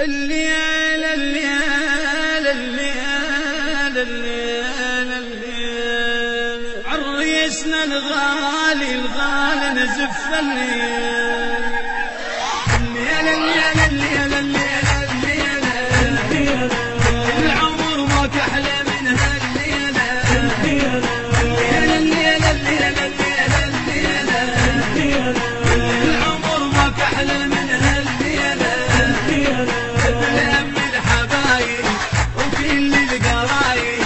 الليل الليل الليل الليل الليل عريسنا الغالي الغالي نزف الليل الليل الليل الليل الليل الليل العمر ما كحلى من هالليل الليل الليل الليل الليل الليل العمر ما كحلى من هالليل لم الحبايب وكل القرايب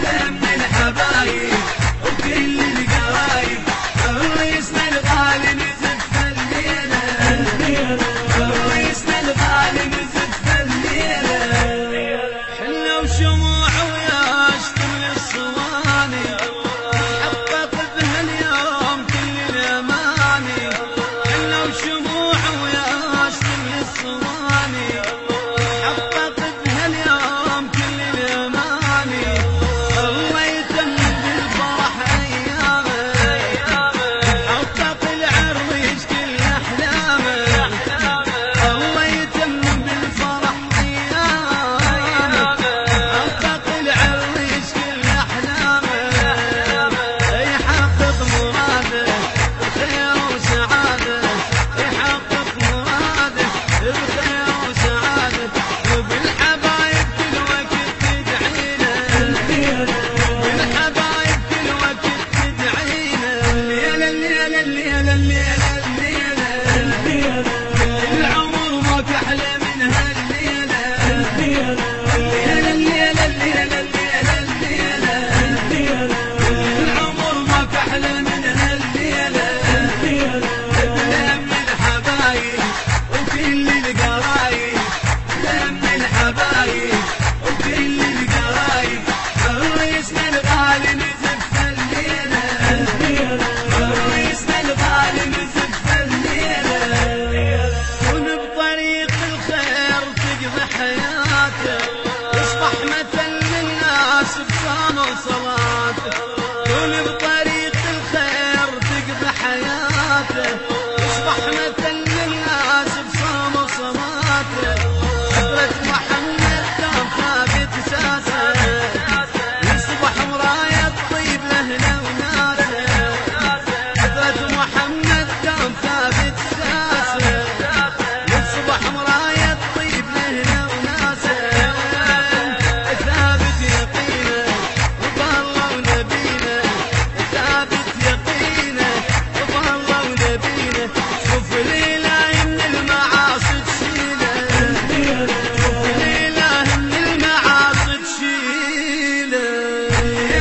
لم الحبايب وكل القرايب عريسنا الغالي نزف الليلة عريسنا الغالي نزف الليلة حنا وشموع وياشتم للصواني حقق بهاليوم كل الأماني حنا وشموع وياشتم للصواني حقق بهاليوم كل الأماني الله يتم بالفرح أيامه حقق العريس كل أحلامه الله يتم بالفرح أيامه حقق العريس كل أحلامه يحقق مراده بخير وسعادة يحقق مراده بخير وسعادة وبالحبايب كل وقت تدعينا بالحبايب كل وقت تدعينا الليل الليل الليل الليل الليل العمر ما كحلى من هالليلة الليل الليل الليل الليل الليل العمر ما كحلى من هالليلة لم الحبايب وكل القرايب لم الحبايب وكل القرايب عريسنا الغالي نزف الليلة عريسنا الغالي نزف الليلة كن بطريق الخير تقضي حياته يصبح مثل للناس بصوم وصلاته كن بطريق الخير تقضي حياته يصبح مثل للناس بصوم وصلاته حضرة محمد كان ثابت ساسه يصبح مراية طيب لهنا وناسه حضرة محمد كان ثابت ساسه يصبح مراية طيب لهنا وناسه ثابت يقينه وبالله ونبينا ثابت يقينه وبالله ونبينا شوف الإله من المعاصي تشيله شوف الإله من المعاصي تشيله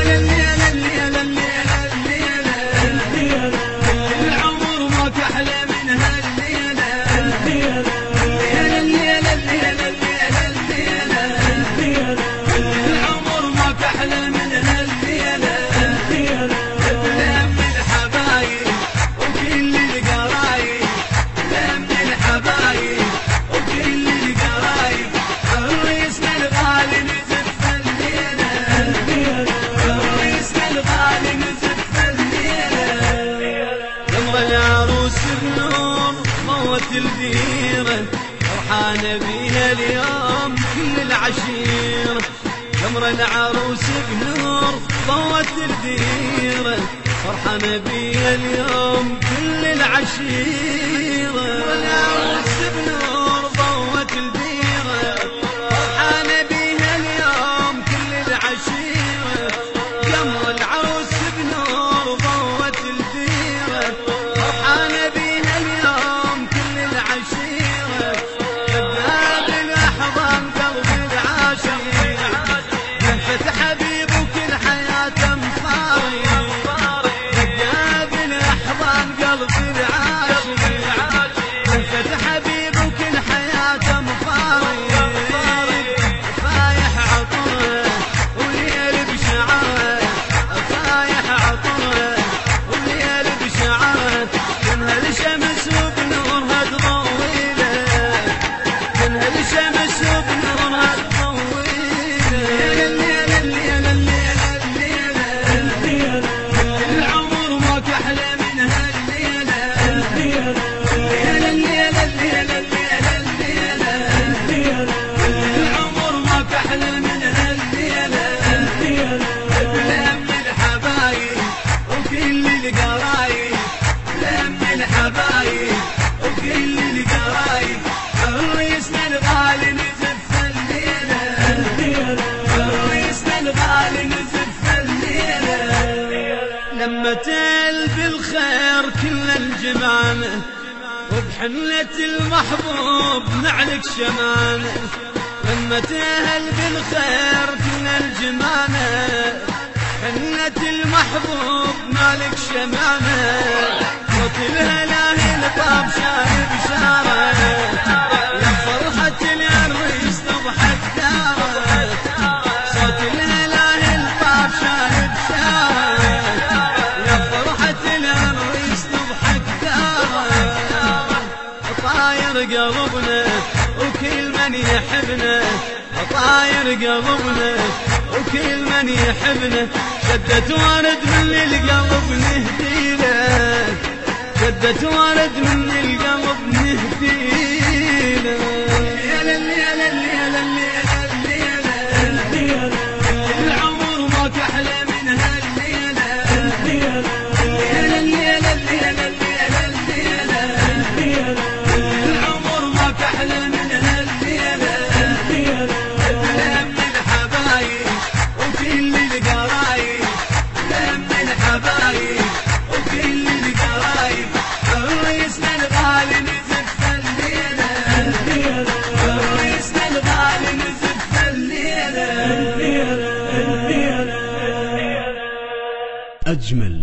الليل الليل الليل الليل العمر ما كحلى من هالليلة الليل الليل الليل الليل العمر ما كحلى من هالليلة لم الحبايب وكل القرايب لم الحبايب وكل القرايب عريسنا الغالي نزف الليلة عريسنا الغالي نزف الليلة يلا العروس بنور ضوت الديرة فرحانة بيها اليوم كل العشيرة قمر العروس بنور ضوت الديرة فرحانة بيها اليوم كل العشيرة العروس بنور ضوت الديرة فرحانة بيها اليوم كل العشيرة قمر العروس بنور ضوت الديرة فرحانة بيها اليوم كل العشيرة كذاب الأحضان قلب العاشق لهفة حبيب وكل حياته مفارق كذاب الأحضان قلب العاشق لهفة حبيب وكل حياته مفارق فايح عطره وليل بشعره فايح عطره وليل بشعره منها الشمس وبنورها تضويله منها الشمس وبنورها تضويله الليل الليل الليل الليل العمر ما كحلى من هالليلة الليل الليل الليل الليل الليل حنة المحبوب نعلك شمانة، لما تهل بالخير كنا الجمانة. حنة المحبوب نعلك شمانة، صوت الهلاهل طاب شارب شارة، يا فرحة العريس تضحك داره. صوت الهلاهل طاب شارب شارة، يا فرحة العريس تضحك داره. طاير قلبنا وكل من يحبنا، طاير قلبنا وكل من يحبنا. شدت ورد من القلب نهديله، شدت ورد من القلب نهديله. يا للي يا للي يا للي يا للي، العمر ما تحلى من هالليلة. يا للي يا للي يا للي يا للي، العمر ما تحلى من هالليلة. لم الحبايب وكل القرايب، لم الحبايب وكل القرايب. عريسنا الغالي نزف الليلة، عريسنا الغالي نزف الليلة. أجمل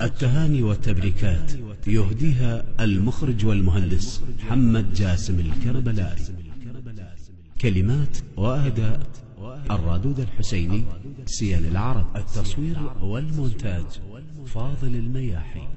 التهاني والتبريكات يهديها المخرج والمهندس محمد جاسم الكربلائي. كلمات وأداء الرادود الحسيني سيان العرب. التصوير والمونتاج فاضل المياحي.